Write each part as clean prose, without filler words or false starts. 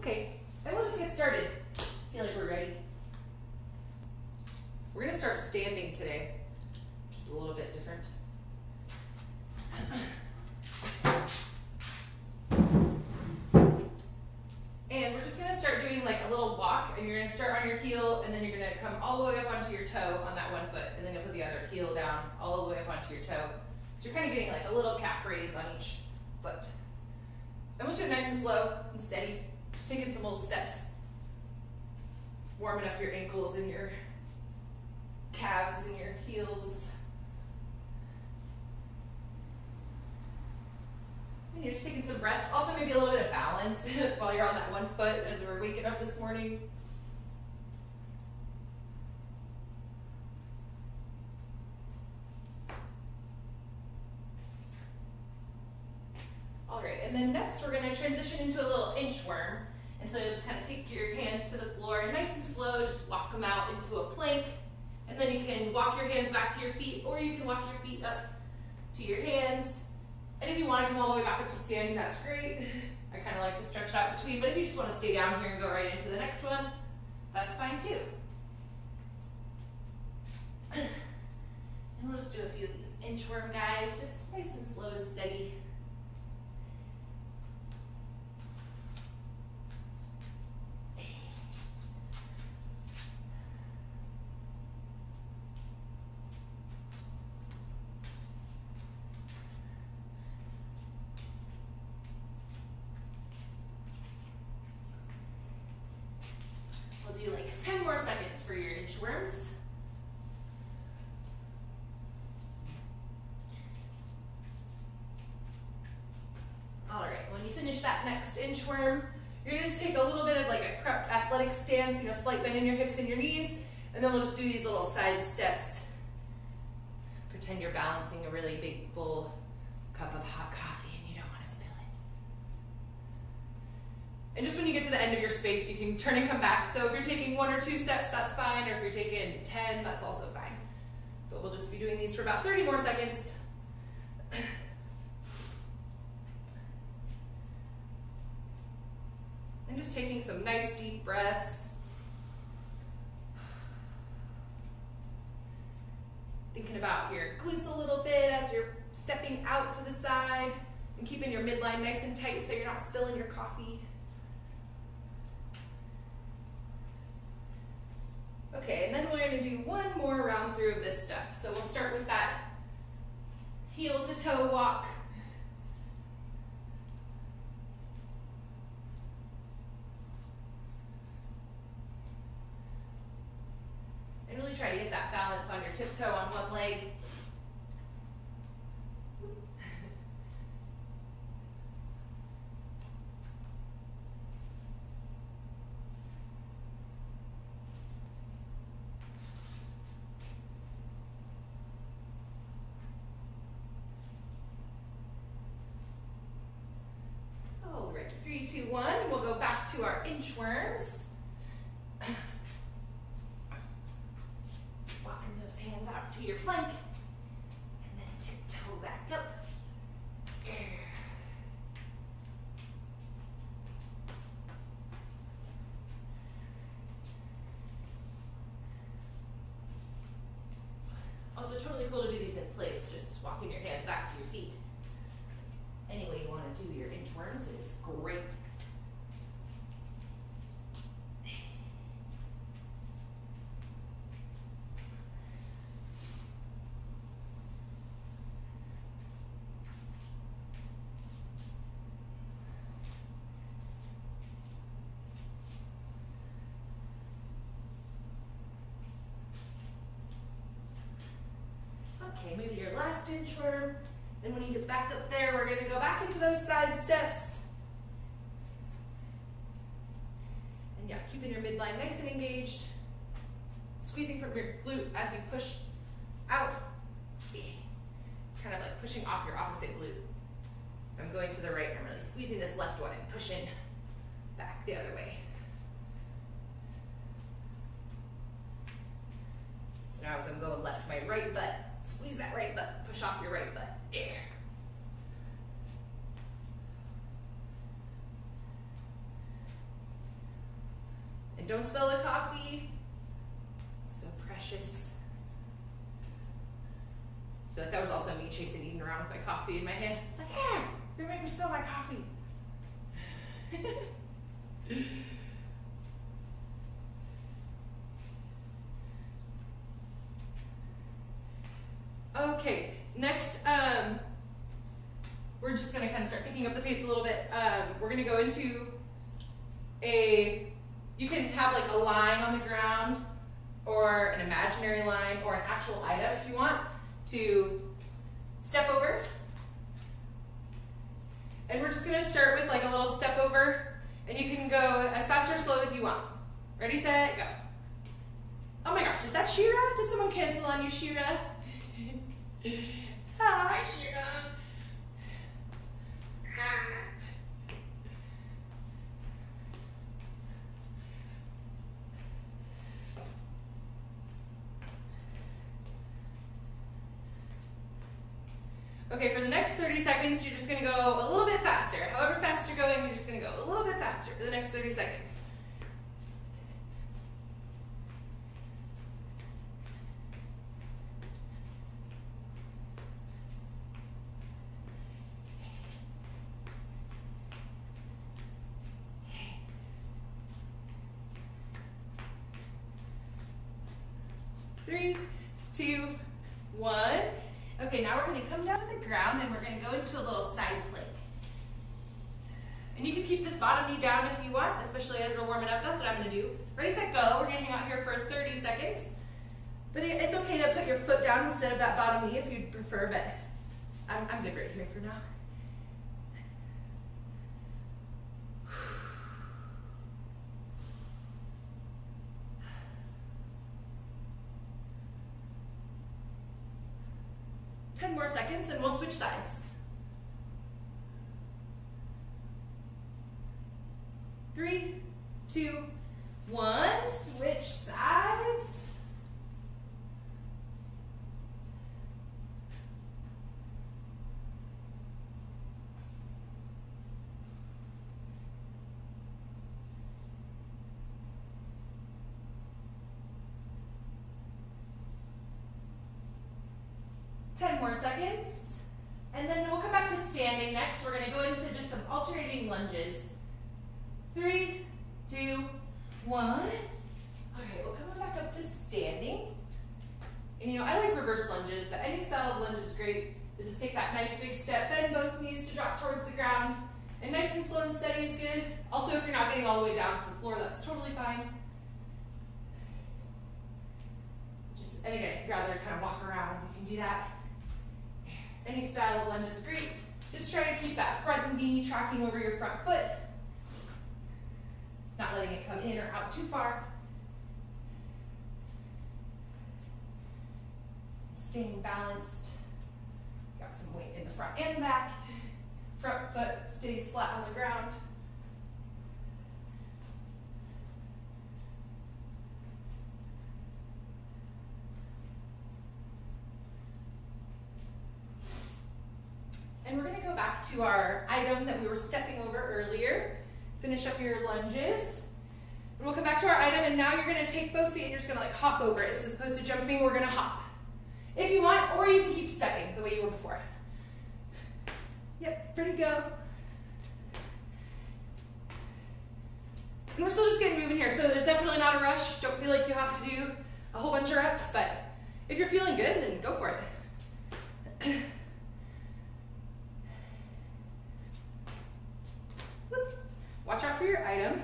Okay, then we'll just get started. I feel like we're ready. We're gonna start standing today, which is a little bit different. And we're just gonna start doing like a little walk, and you're gonna start on your heel, and then you're gonna come all the way up onto your toe on that one foot, and then you'll put the other heel down all the way up onto your toe. So you're kind of getting like a little calf raise on each foot. And we'll do it nice and slow and steady. Just taking some little steps, warming up your ankles and your calves and your heels. And you're just taking some breaths. Also maybe a little bit of balance while you're on that one foot as we're waking up this morning. All right, and then next we're gonna transition into a little inchworm. And so you'll just kind of take your hands to the floor and nice and slow, just walk them out into a plank. And then you can walk your hands back to your feet, or you can walk your feet up to your hands. And if you want to come all the way back up to standing, that's great. I kind of like to stretch out between, but if you just want to stay down here and go right into the next one, that's fine too. And we'll just do a few of these inchworm guys, just nice and slow and steady. We'll do like 10 more seconds for your inchworms. All right, when you finish that next inchworm, you're gonna just take a little bit of like a crept athletic stance, you know, slight bend in your hips and your knees, and then we'll just do these little side steps. Pretend you're balancing a really big, full cup of hot coffee and you don't want to spill it. And just when you get to the end of your space, you can turn and come back. So if you're taking 1 or 2 steps, that's fine, or if you're taking 10, that's also fine. But we'll just be doing these for about 30 more seconds. And just taking some nice deep breaths. Thinking about your glutes a little bit as you're stepping out to the side and keeping your midline nice and tight so you're not spilling your coffee. Okay, and then we're going to do one more round through of this stuff. So we'll start with that heel to toe walk. And really try to get that balance on your tiptoe on one leg. All right, 3, 2, 1. We'll go back to our inchworms. Hands out to your plank, and then tiptoe back up. Also totally cool to do these in place, just walking your hands back to your feet. Any way you want to do your inchworms is great. Okay, maybe your last inchworm. Then when you get back up there, we're gonna go back into those side steps. And yeah, keeping your midline nice and engaged. Squeezing from your glute as you push out. Kind of like pushing off your opposite glute. I'm going to the right, I'm really squeezing this left one and pushing back the other way. So now as I'm going left, my right butt, squeeze that right butt, push off your right butt. There. don't spill the coffee. It's so precious. I feel like that was also me chasing Eden around with my coffee in my hand. It's like, yeah, you're gonna make me spill my coffee. Okay, next, we're just gonna kind of start picking up the pace a little bit. We're gonna go into you can have like a line on the ground or an imaginary line or an actual item if you want to step over. And we're just gonna start with like a little step over, and you can go as fast or slow as you want. Ready, set, go. Oh my gosh, is that Shira? Did someone cancel on you, Shira? Hi, Shira. Hi. Okay, for the next 30 seconds, you're just gonna go a little bit faster. However fast you're going, you're just gonna go a little bit faster for the next 30 seconds. Three, two, one. Okay, now we're going to come down to the ground and we're going to go into a little side plank. And you can keep this bottom knee down if you want, especially as we're warming up. That's what I'm going to do. Ready, set, go. We're going to hang out here for 30 seconds. But it's okay to put your foot down instead of that bottom knee if you'd prefer, but I'm good right here for now. More seconds and we'll switch sides. 3, 2, 1, switch sides. More seconds, and then we'll come back to standing next. We're going to go into just some alternating lunges. 3, 2, 1. All right, we'll come back up to standing. And you know, I like reverse lunges, but any style of lunge is great. You just take that nice big step, bend both knees to drop towards the ground, and nice and slow and steady is good. Also, if you're not getting all the way down to the floor, that's totally fine. And again, if you'd rather kind of walk around, you can do that. Any style of lunge is great. Just try to keep that front knee tracking over your front foot. Not letting it come in or out too far. Staying balanced. Got some weight in the front and the back. Front foot stays flat on the ground. And we're going to go back to our item that we were stepping over earlier. Finish up your lunges. And we'll come back to our item, and now you're going to take both feet and you're just going to like hop over it. As opposed to jumping, we're going to hop. If you want, or you can keep stepping the way you were before. Yep, ready to go. And we're still just getting moving here, so there's definitely not a rush. Don't feel like you have to do a whole bunch of reps, but if you're feeling good, then go for it. Watch out for your item.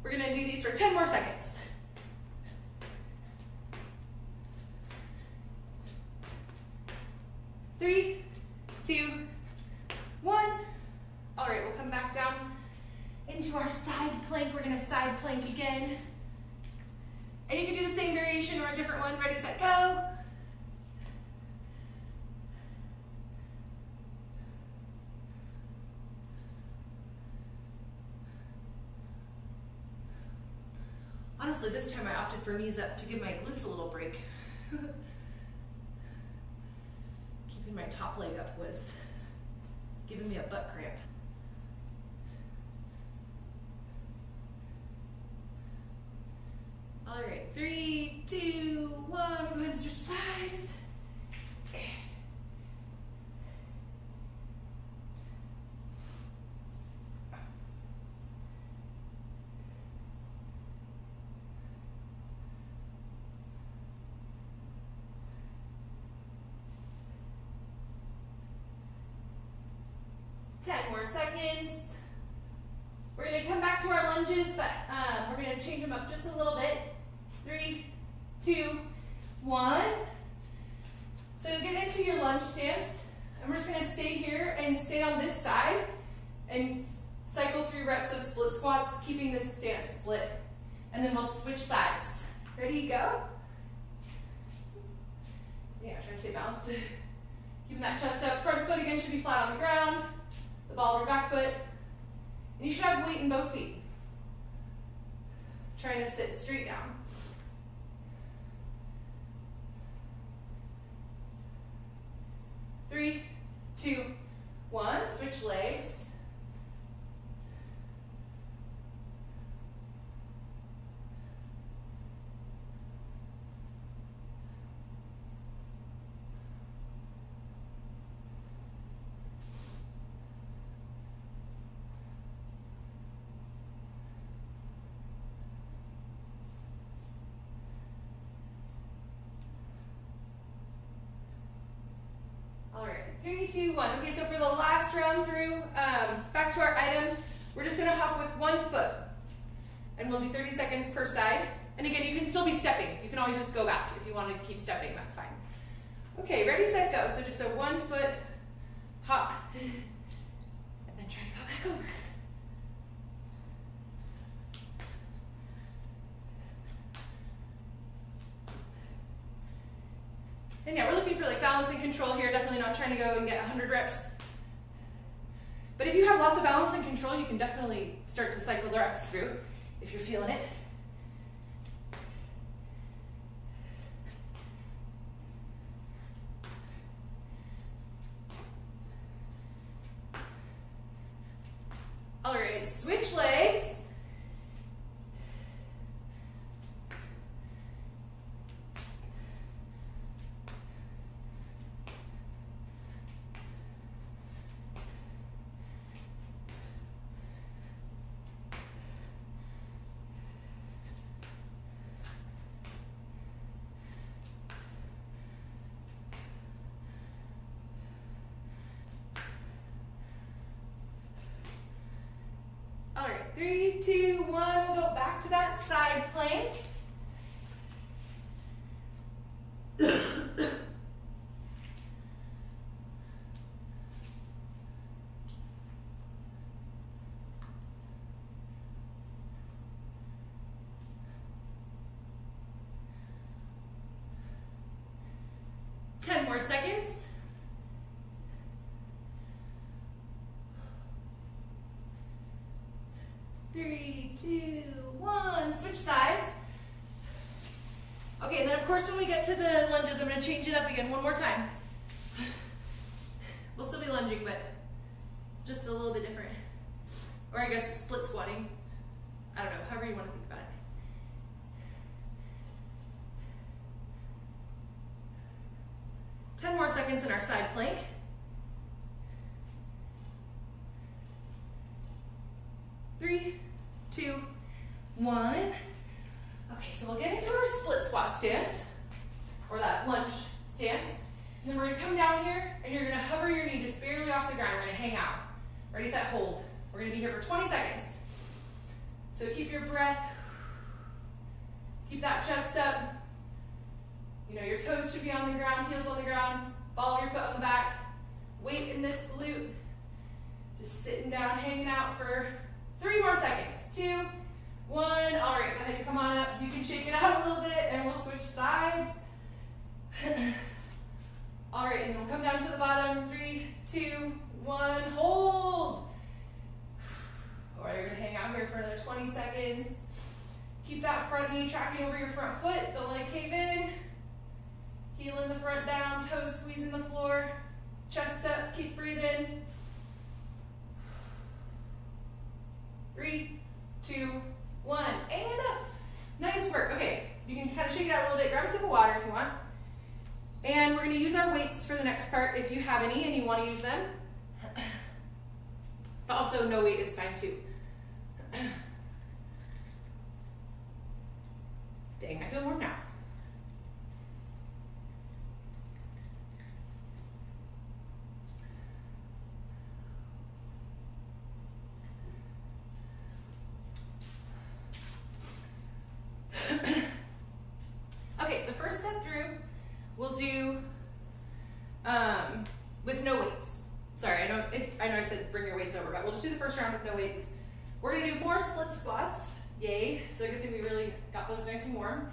We're going to do these for 10 more seconds. 3, 2, 1. All right, we'll come back down into our side plank. We're going to side plank again. And you can do the same variation or a different one. Ready, set, go. Honestly, this time I opted for knees up to give my glutes a little break. Keeping my top leg up was giving me a butt cramp. 10 more seconds. We're going to come back to our lunges, but we're going to change them up just a little bit. 3, 2, 1. So get into your lunge stance. And we're just going to stay here and stay on this side and cycle through reps of split squats, keeping this stance split. And then we'll switch sides. Ready, go. Yeah, try to stay balanced. Keeping that chest up. Front foot again should be flat on the ground. The ball of your back foot. And you should have weight in both feet. Trying to sit straight down. Three, 2, 1. Switch legs. All right, 3, 2, 1. Okay, so for the last round through, back to our item, we're just gonna hop with one foot. And we'll do 30 seconds per side. And again, you can still be stepping. You can always just go back if you want to keep stepping, that's fine. Okay, ready, set, go. So just a 1 foot hop. And then try to go back over. And yeah, we're looking for like balance and control here, definitely not trying to go and get 100 reps. But if you have lots of balance and control, you can definitely start to cycle the reps through if you're feeling it. All right, switch legs. All right, 3, 2, 1, we'll go back to that side plank. More seconds. 3, 2, 1. Switch sides. Okay, and then of course when we get to the lunges, I'm going to change it up again one more time. We'll still be lunging, but just a little bit different. Or I guess split squatting. I don't know, however you want to think about it. Ten more seconds in our side plank. 3, 2, 1. Okay, so we'll get into our split squat stance, or that lunge stance. And then we're gonna come down here, and you're gonna hover your knee just barely off the ground. We're gonna hang out. Ready, set, hold. We're gonna be here for 20 seconds. So keep your breath. Keep that chest up. You know, your toes should be on the ground, heels on the ground, ball of your foot on the back. Weight in this glute. Just sitting down, hanging out for 3 more seconds. 2, 1. All right, go ahead and come on up. You can shake it out a little bit, and we'll switch sides. All right, and then we'll come down to the bottom. 3, 2, 1. Hold. All right, you're gonna hang out here for another 20 seconds. Keep that front knee tracking over your front foot. Don't let it cave in. Heel in the front down, toes squeezing the floor. Chest up, keep breathing. 3, 2, 1, and up. Nice work. Okay, you can kind of shake it out a little bit. Grab a sip of water if you want. And we're going to use our weights for the next part if you have any and you want to use them. But also no weight is fine too. Dang, I feel warm now. bring your weights over, but we'll just do the first round with no weights. We're gonna do more split squats, yay. So good thing we really got those nice and warm.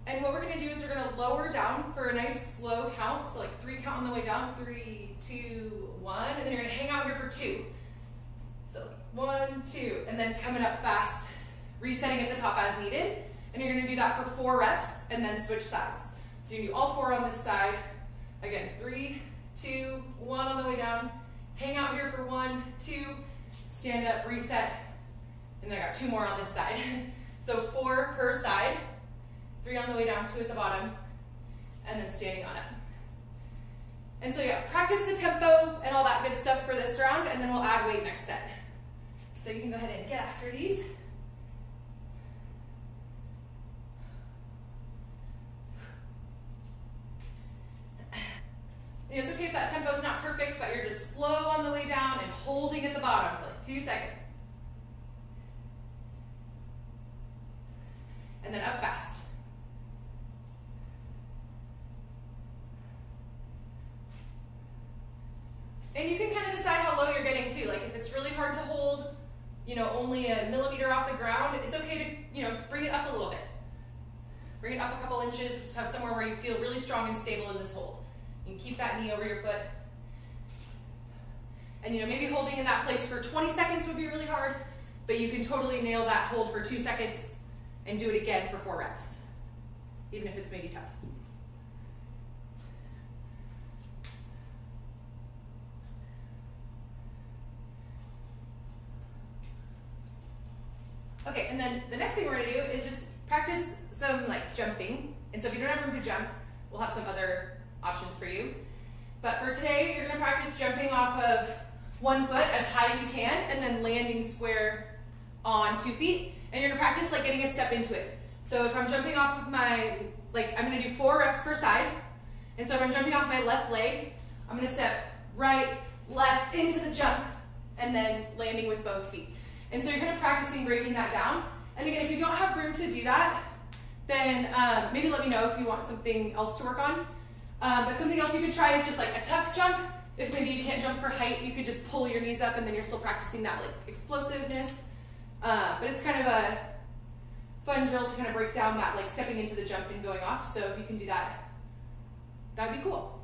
And what we're gonna do is we're gonna lower down for a nice slow count. So like 3 count on the way down, 3, 2, 1, and then you're gonna hang out here for 2. So 1, 2, and then coming up fast, resetting at the top as needed. And you're gonna do that for 4 reps and then switch sides. So you do all 4 on this side. Again, 3, 2, 1 on the way down. Hang out here for 1, 2, stand up, reset, and then I got 2 more on this side. So 4 per side, 3 on the way down, 2 at the bottom, and then standing on it. And so yeah, practice the tempo and all that good stuff for this round, and then we'll add weight next set. So you can go ahead and get after these. And it's okay if that tempo is not perfect, but you're just slow on the way down and holding at the bottom for like 2 seconds. And then up fast. And you can kind of decide how low you're getting too. Like if it's really hard to hold, you know, only a millimeter off the ground, it's okay to, you know, bring it up a little bit. Bring it up a couple inches, just have somewhere where you feel really strong and stable in this hold. You can keep that knee over your foot. And you know, maybe holding in that place for 20 seconds would be really hard, but you can totally nail that hold for 2 seconds and do it again for 4 reps, even if it's maybe tough. Okay, and then the next thing we're gonna do is just practice some like jumping. And so if you don't have room to jump, we'll have some other options for you. But for today, you're gonna practice jumping off of 1 foot as high as you can and then landing square on 2 feet. And you're gonna practice like getting a step into it. So if I'm jumping off of my, like I'm gonna do 4 reps per side. And so if I'm jumping off my left leg, I'm gonna step right, left into the jump and then landing with both feet. And so you're kind of practicing breaking that down. And again, if you don't have room to do that, then maybe let me know if you want something else to work on. But something else you could try is just like a tuck jump. If maybe you can't jump for height, you could just pull your knees up and then you're still practicing that like explosiveness. But it's kind of a fun drill to kind of break down that like stepping into the jump and going off. So if you can do that, that would be cool.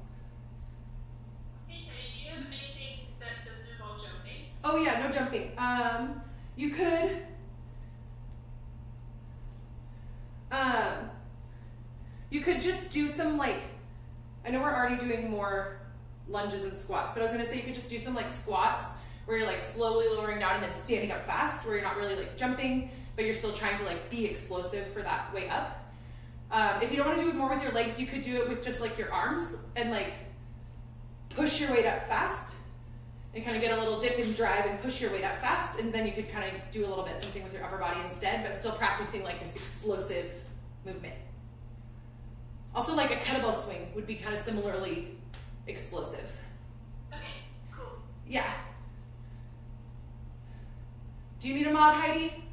Hey Chardy, do you have anything that doesn't involve jumping? Oh yeah, no jumping. You could just do some like, I know we're already doing more lunges and squats, but I was gonna say you could just do some like squats where you're like slowly lowering down and then standing up fast, where you're not really like jumping, but you're still trying to like be explosive for that way up. If you don't wanna do it more with your legs, you could do it with just like your arms and like push your weight up fast and kind of get a little dip and drive and push your weight up fast, and then you could kind of do a little bit something with your upper body instead, but still practicing like this explosive movement. Also like a kettlebell swing would be kind of similarly explosive. Okay, cool. Yeah. Do you need a mod, Heidi?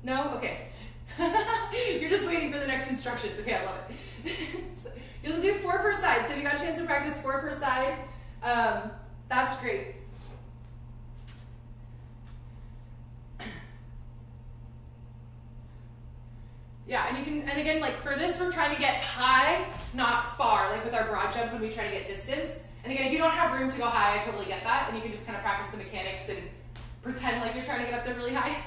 No? Okay. You're just waiting for the next instructions. Okay, I love it. You'll do 4 per side, so if you got a chance to practice 4 per side, that's great. Yeah, and you can, and again, like for this, we're trying to get high, not far, like with our broad jump when we try to get distance. And again, if you don't have room to go high, I totally get that, and you can just kind of practice the mechanics and pretend like you're trying to get up there really high.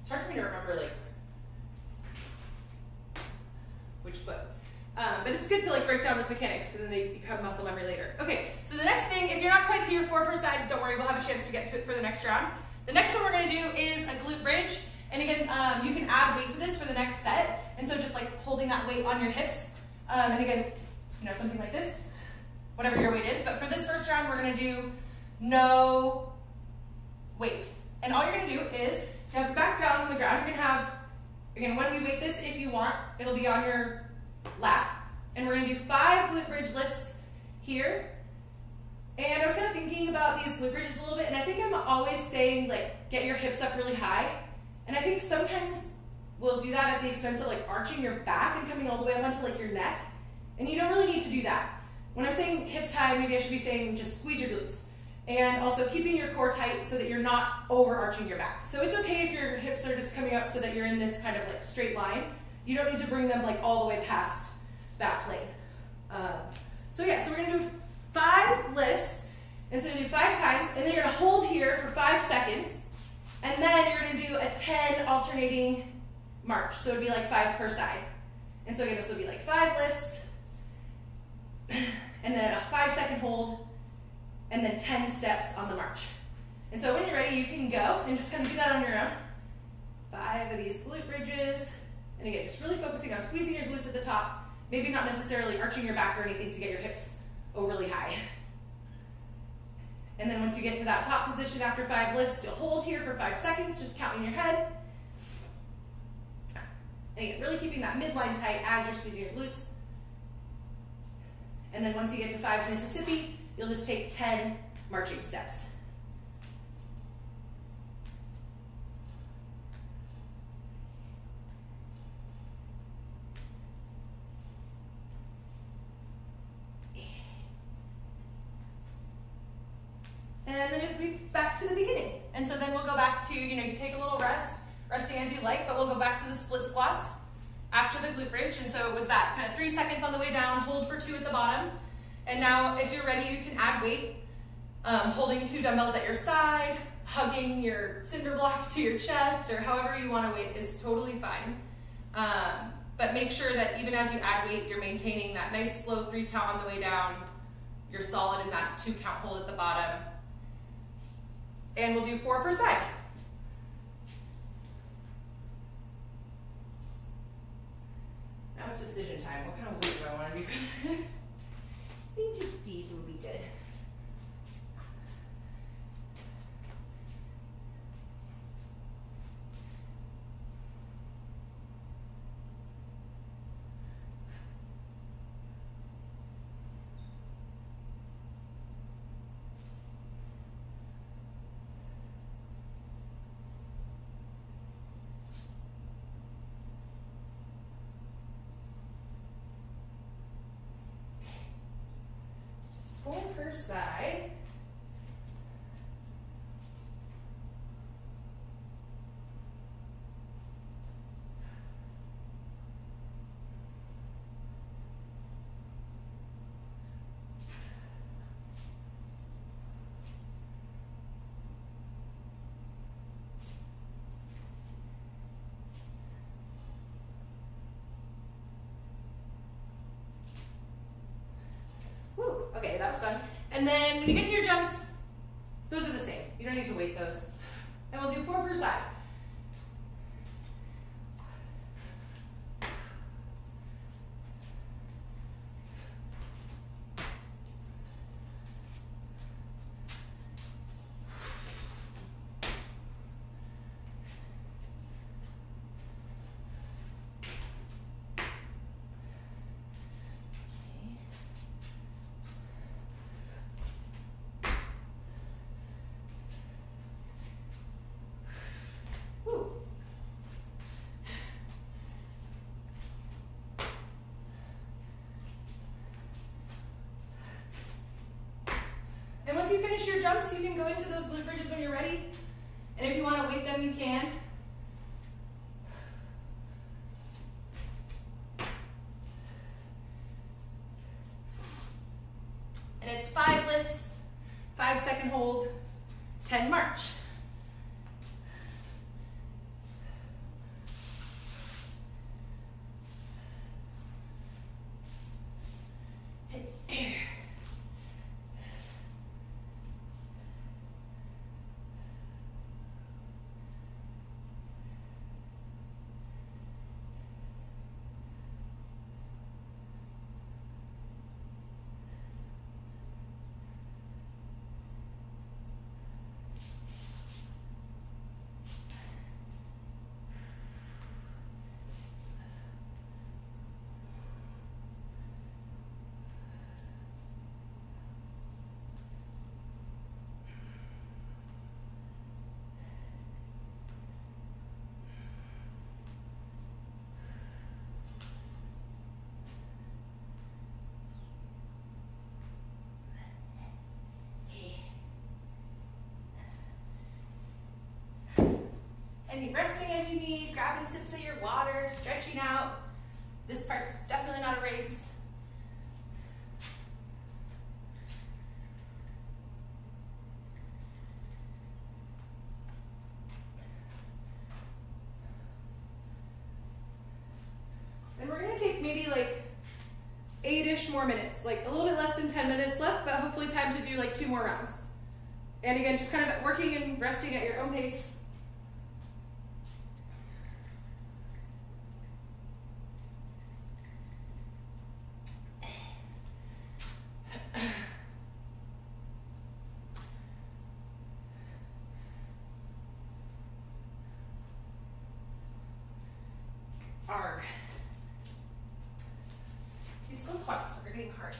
It's hard for me to remember like which foot. But it's good to like break down those mechanics because then they become muscle memory later. Okay, so the next thing, if you're not quite to your 4 per side, don't worry, we'll have a chance to get to it for the next round. The next one we're gonna do is a glute bridge. And again, you can add weight to this for the next set. And so just like holding that weight on your hips. And again, you know, something like this, whatever your weight is. But for this first round, we're gonna do no weight. And all you're gonna do is you have back down on the ground. You're gonna have, again, when we weight this, if you want, it'll be on your lap. And we're gonna do 5 glute bridge lifts here. And I was kind of thinking about these glute bridges a little bit, and I think I'm always saying like, get your hips up really high. And I think sometimes will do that at the expense of like arching your back and coming all the way up onto like your neck. And you don't really need to do that. When I'm saying hips high, maybe I should be saying just squeeze your glutes. And also keeping your core tight so that you're not overarching your back. So it's okay if your hips are just coming up so that you're in this kind of like straight line. You don't need to bring them like all the way past that plane. So yeah, so we're gonna do 5 lifts. And so you do 5 times, and then you're gonna hold here for 5 seconds, and then you're gonna do a 10 alternating march. So it'd be like 5 per side. And so again, this would be like 5 lifts, and then a 5-second hold, and then 10 steps on the march. And so when you're ready, you can go and just kind of do that on your own. 5 of these glute bridges. And again, just really focusing on squeezing your glutes at the top, maybe not necessarily arching your back or anything to get your hips overly high. And then once you get to that top position after 5 lifts, you'll hold here for 5 seconds, just counting your head. And again, really keeping that midline tight as you're squeezing your glutes. And then once you get to 5 Mississippi, you'll just take 10 marching steps. And then it'll be back to the beginning. And so then we'll go back to, you take a little rest, resting as you like, but we'll go back to the split squats after the glute bridge. And so it was that kind of 3 seconds on the way down, hold for 2 at the bottom. And now if you're ready, you can add weight, holding 2 dumbbells at your side, hugging your cinder block to your chest, or however you want to weight is totally fine. But make sure that even as you add weight, you're maintaining that nice slow 3 count on the way down. You're solid in that 2 count hold at the bottom. And we'll do 4 per side. Now it's decision time. What kind of weight do I want to do for this? I think just these would be good. Per side. Woo, okay, that was fun. And then when you get to your jumps, those are the same. You don't need to weight those. And we'll do 4 per side. Once you finish your jumps, you can go into those glute bridges when you're ready. And if you want to weight them, you can. And it's 5 lifts, 5-second hold, 10 march. need, grabbing sips of your water, stretching out. This part's definitely not a race. And we're gonna take maybe like 8-ish more minutes, like a little bit less than 10 minutes left, but hopefully time to do like 2 more rounds. And again, just kind of working and resting at your own pace. These Glute squats are getting hard.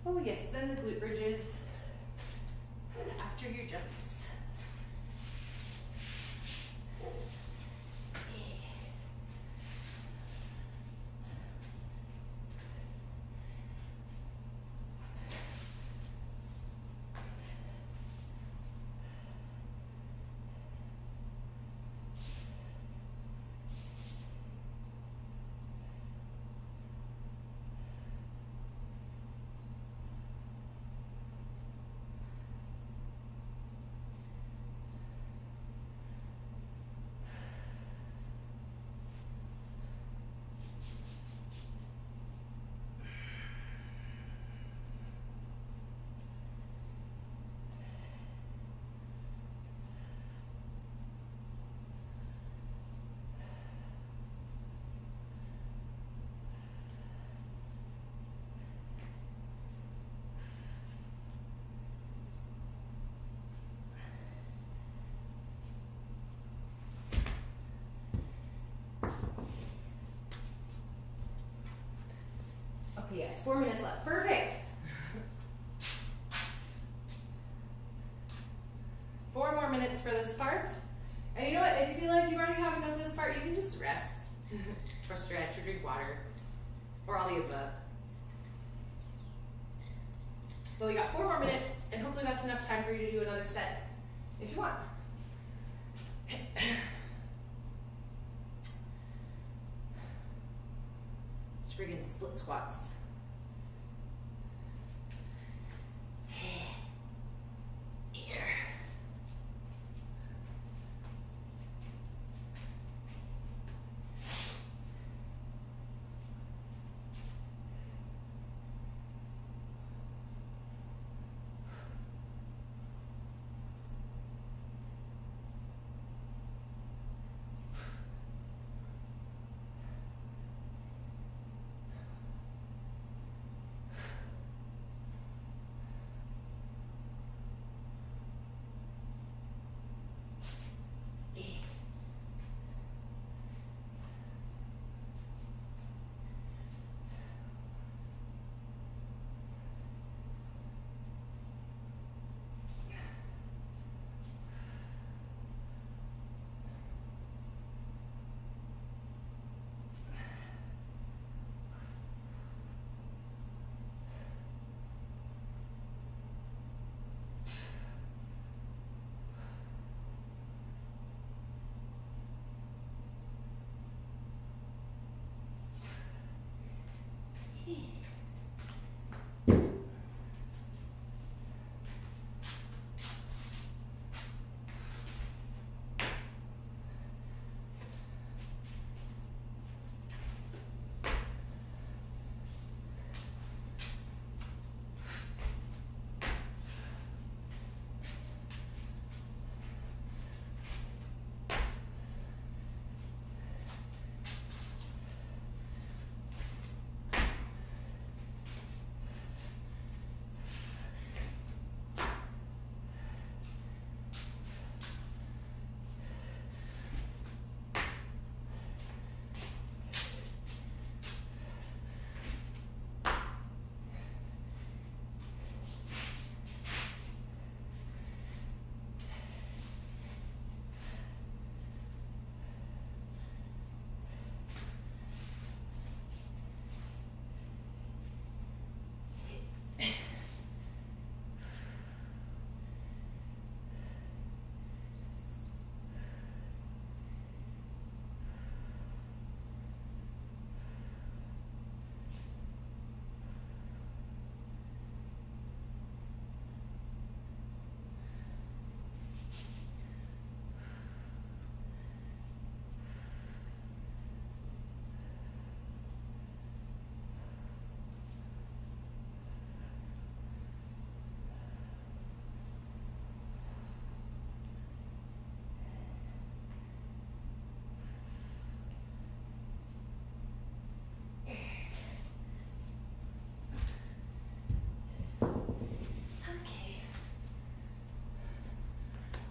Oh yes, then the glute bridges after your jumps. Yes, 4 minutes left. Perfect. 4 more minutes for this part. And you know what? If you feel like you already have enough of this part, you can just rest or stretch or drink water or all the above. But we got 4 more minutes, and hopefully that's enough time for you to do another set if you want. It's friggin' split squats.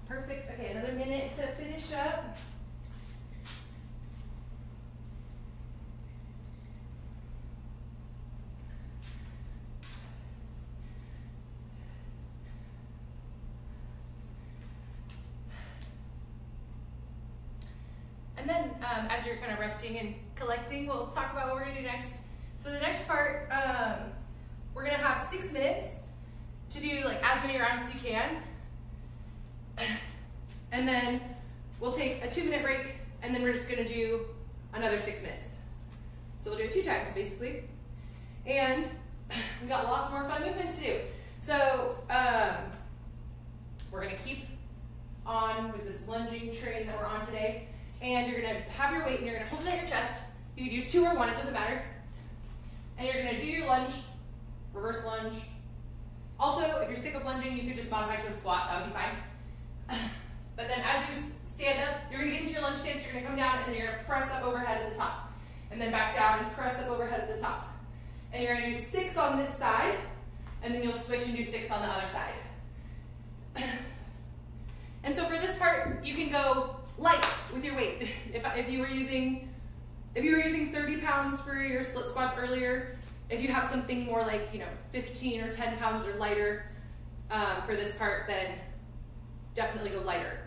Perfect. Okay, another minute to finish up. And then as you're kind of resting and collecting, we'll talk about what we're going to do next. So the next part, we're going to have 6 minutes to do like as many rounds as you can. And then we'll take a 2-minute break, and then we're just going to do another 6 minutes. So we'll do it 2 times basically. And we've got lots more fun movements to do. So we're going to keep on with this lunging train that we're on today. And you're going to have your weight and you're going to hold it at your chest. You could use 2 or 1, it doesn't matter. And you're going to do your lunge, reverse lunge. Also, if you're sick of lunging, you could just modify to a squat, that would be fine. But then as you stand up, you're going to get into your lunge stance, you're going to come down, and then you're going to press up overhead at the top. And then back down and press up overhead at the top. And you're going to do 6 on this side, and then you'll switch and do 6 on the other side. And so for this part, you can go light with your weight. If you were using 30 pounds for your split squats earlier, if you have something more like 15 or 10 pounds or lighter for this part, then definitely go lighter.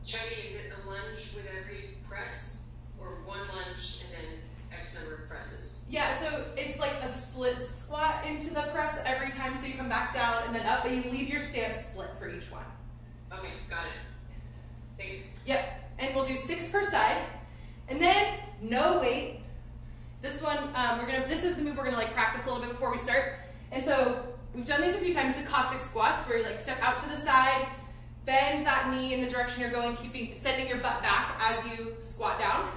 Chardy, is it a lunge with every press, or 1 lunge and then X number of presses? Yeah, so it's like a split squat into the press every time, so you come back down and then up, but you leave your stance split for each one. Okay, got it. Thanks. Yep, and we'll do 6 per side, and then no weight. This one, this is the move we're gonna like practice a little bit before we start. And so we've done these a few times, the Caustic Squats, where you like step out to the side, bend that knee in the direction you're going, sending your butt back as you squat down.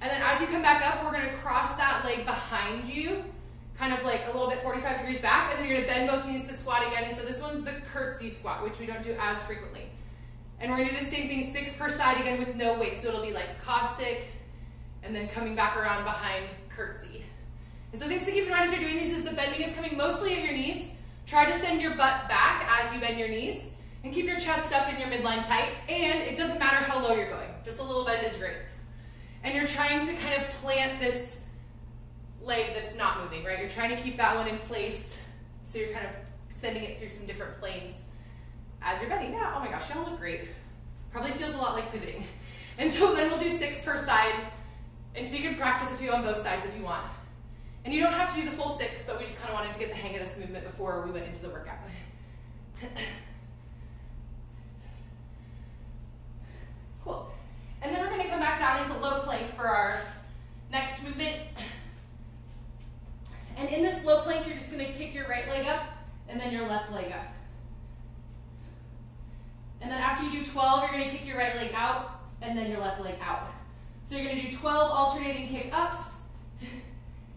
And then as you come back up, we're gonna cross that leg behind you, kind of like a little bit 45 degrees back, and then you're gonna bend both knees to squat again. And so this one's the curtsy squat, which we don't do as frequently. And we're gonna do the same thing, 6 per side again with no weight. So it'll be like Caustic, and then coming back around behind curtsy. And so things to keep in mind as you're doing these is the bending is coming mostly at your knees. Try to send your butt back as you bend your knees, and keep your chest up and your midline tight. And it doesn't matter how low you're going, just a little bend is great. And you're trying to kind of plant this leg that's not moving, right? You're trying to keep that one in place, so you're kind of sending it through some different planes as you're bending. Yeah, oh my gosh, y'all look great. Probably feels a lot like pivoting. And so then we'll do 6 per side, and so you can practice a few on both sides if you want. And you don't have to do the full 6, but we just kind of wanted to get the hang of this movement before we went into the workout. Cool. And then we're going to come back down into low plank for our next movement. And in this low plank, you're just going to kick your right leg up and then your left leg up. And then after you do 12, you're going to kick your right leg out and then your left leg out. So you're going to do 12 alternating kick ups,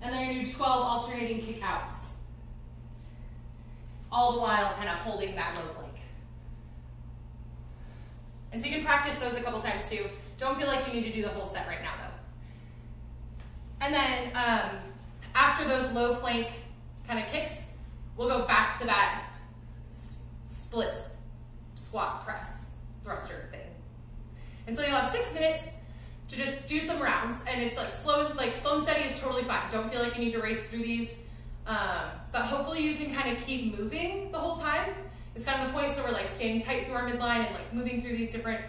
and then you're going to do 12 alternating kick outs. All the while kind of holding that low plank. And so you can practice those a couple times too. Don't feel like you need to do the whole set right now though. And then after those low plank kind of kicks, we'll go back to that split squat press thruster thing. And so you'll have 6 minutes to just do some rounds, and it's like slow and steady is totally fine. Don't feel like you need to race through these, but hopefully you can kind of keep moving the whole time. It's kind of the point, so we're like staying tight through our midline and like moving through these different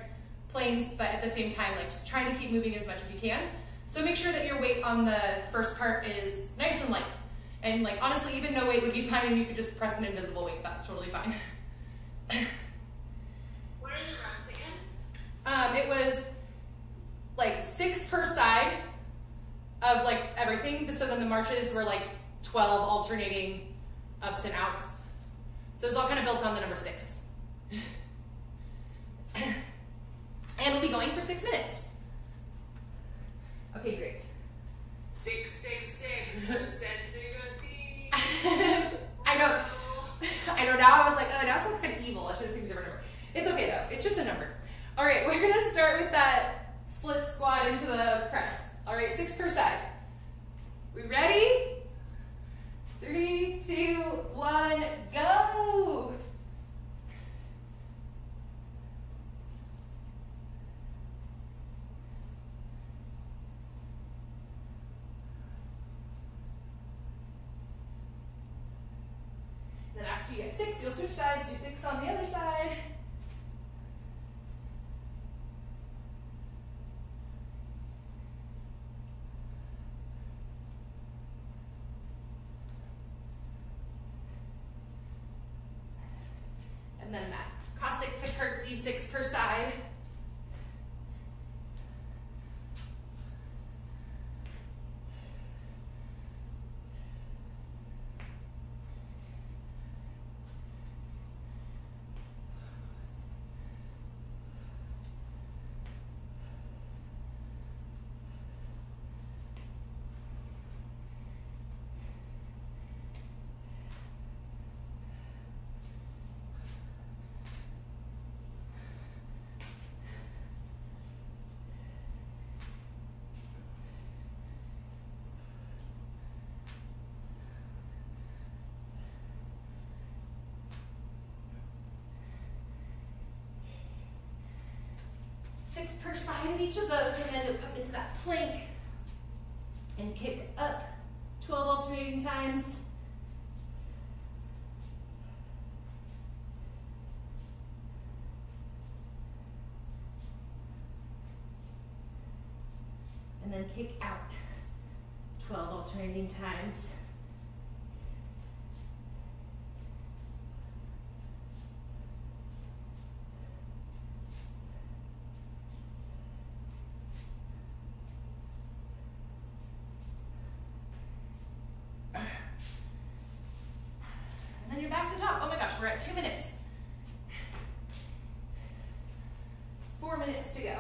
planes, but at the same time, like just trying to keep moving as much as you can. So make sure that your weight on the first part is nice and light. And like honestly, even no weight would be fine, and you could just press an invisible weight. That's totally fine. What are the reps again? It was like 6 per side of like everything. So then the marches were like 12 alternating ups and outs. So it's all kind of built on the number 6. And we'll be going for 6 minutes. Okay, great. 6, 6, 6. I know. Now I was like, oh, now sounds kind of evil. I should have picked a different number. It's okay though. It's just a number. All right, we're gonna start with that split squat into the press. All right, 6 per side. We ready? 3, 2, 1, go. get 6, you'll switch sides, do 6 on the other side. And then that Caustic to curtsy, 6 per side. Six per side of each of those, and then you'll come into that plank and kick up 12 alternating times. And then kick out 12 alternating times. Back to the top. Oh my gosh, we're at 2 minutes. 4 minutes to go.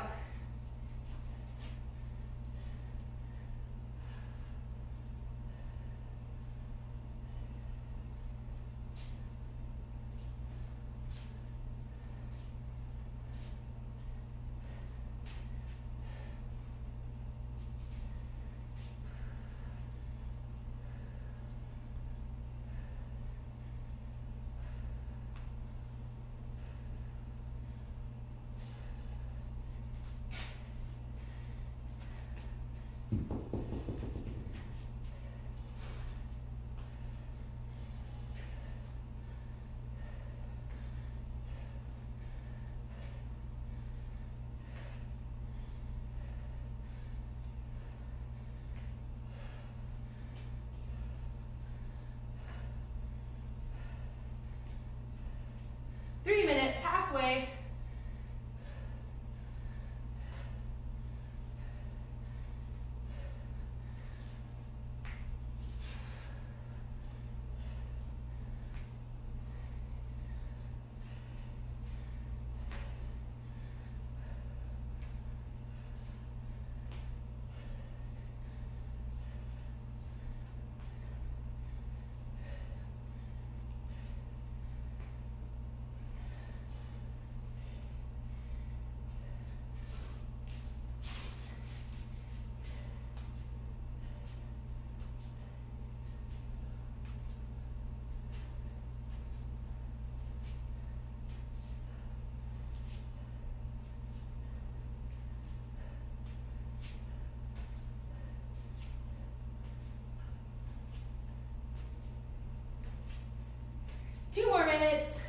Halfway. Two more minutes.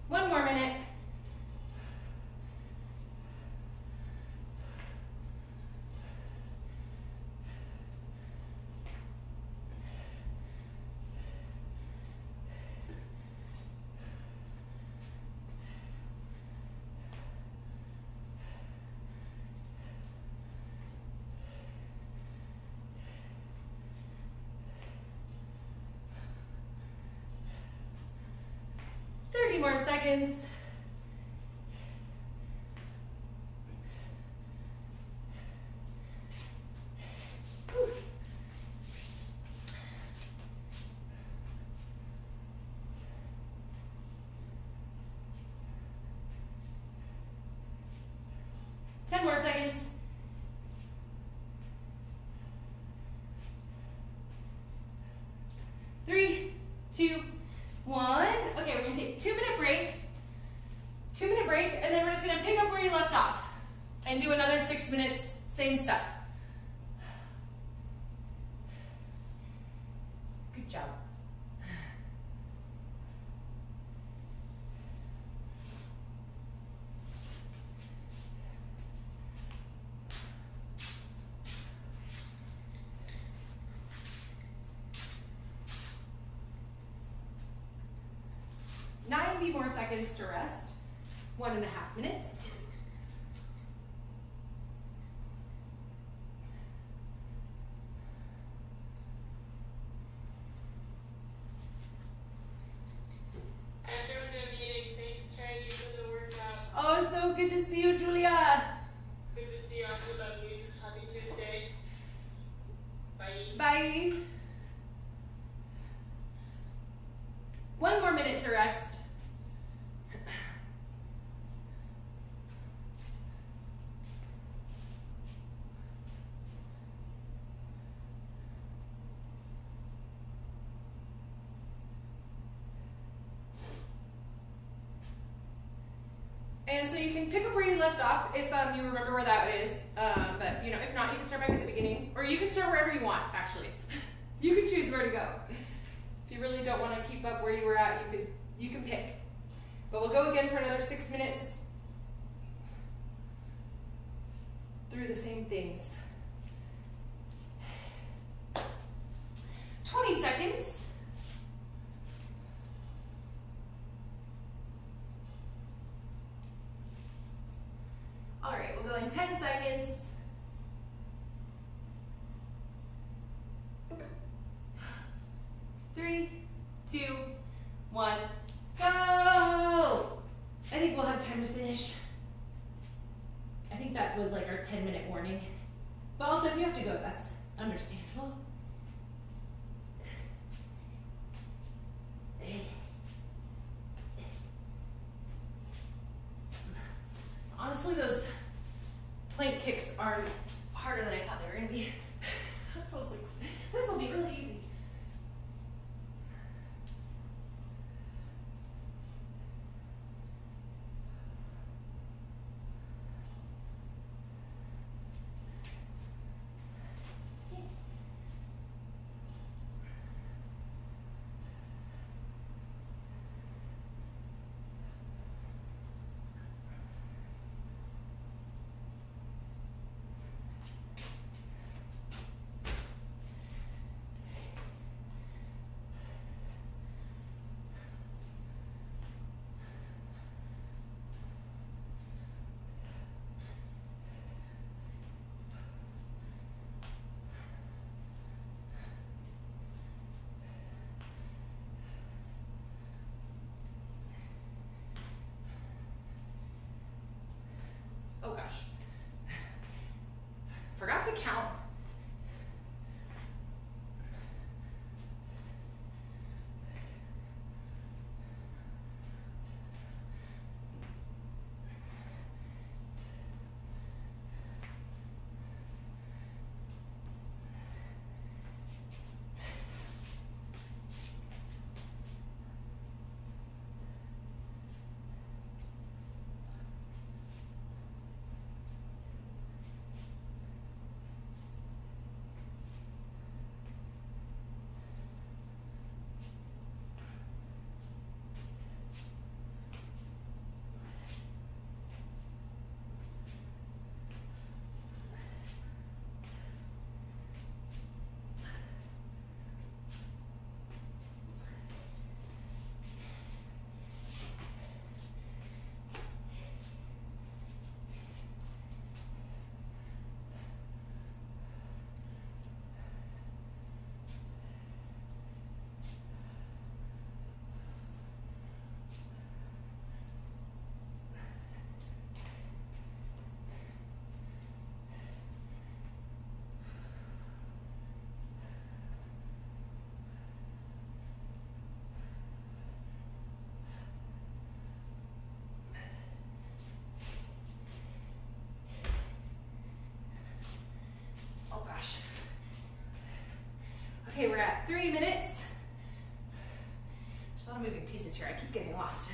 One more minute. 30 more seconds. Whew. Ten more seconds. Three, two, one. Okay, we're gonna take a 2-minute break. 2-minute break, and then we're just gonna pick up where you left off and do another 6 minutes, same stuff. Good job. More seconds to rest. 1.5 minutes. After the meeting, thanks Chardy for the workout. Oh, so good to see you, Julia. Good to see you on the Lovelies. Happy Tuesday. Bye. Bye. 1 more minute to rest. And so you can pick up where you left off if you remember where that is. But you know, if not, you can start back at the beginning, or you can start wherever you want. Actually, you can choose where to go. If you really don't want to keep up where you were at, you can pick. But we'll go again for another 6 minutes through the same things. 20 seconds. All right, we'll go in 10 seconds. Three, two, one, go! I think we'll have time to finish. I think that was like our 10-minute warning. But also, if you have to go, that's understandable. Honestly, those plank kicks are harder than I thought they were going to be. I was like, this will be really easy. Oh gosh. Forgot to count. Okay, we're at 3 minutes. There's a lot of moving pieces here. I keep getting lost.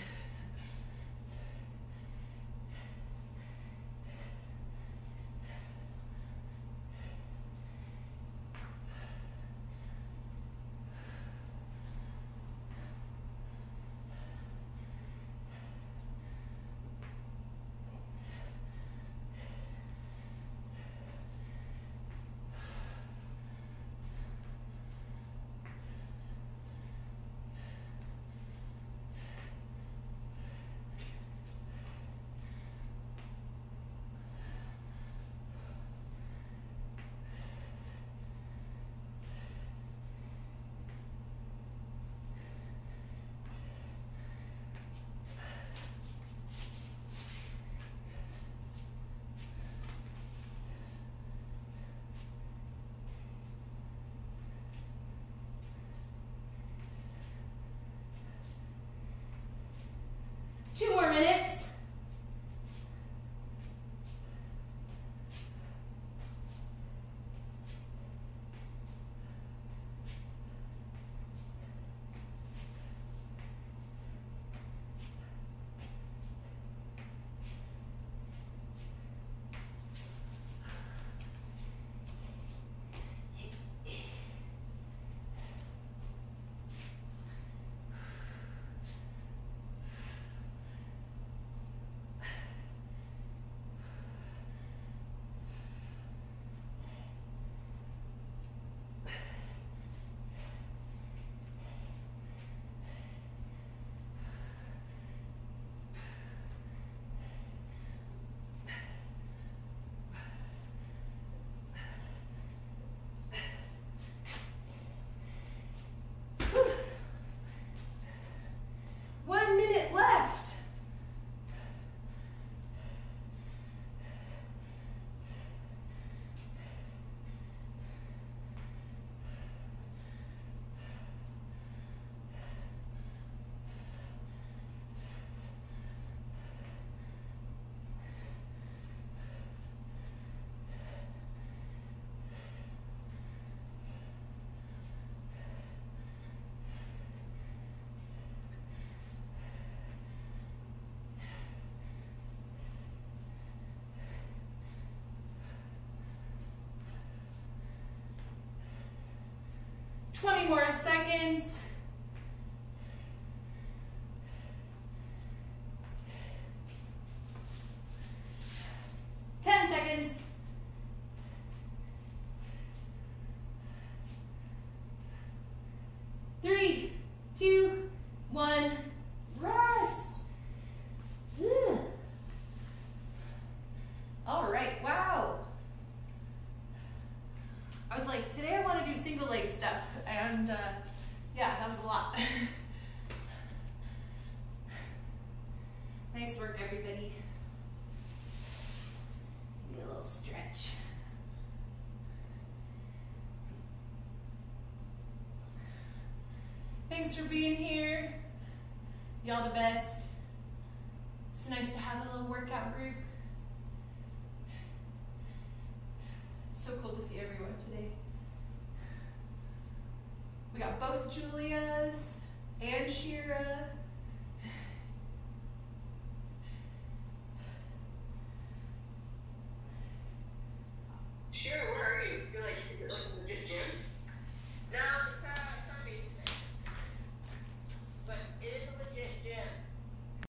Two more minutes. More seconds. 10 seconds. 3, 2, 1. Rest. Ugh. All right. Wow. I was like, today I want to do single leg stuff, and yeah, that was a lot. Nice work, everybody. Give me a little stretch. Thanks for being here. Y'all the best. It's nice to have a little workout group. So cool to see everyone today. We got both Julias and Shira. Shira,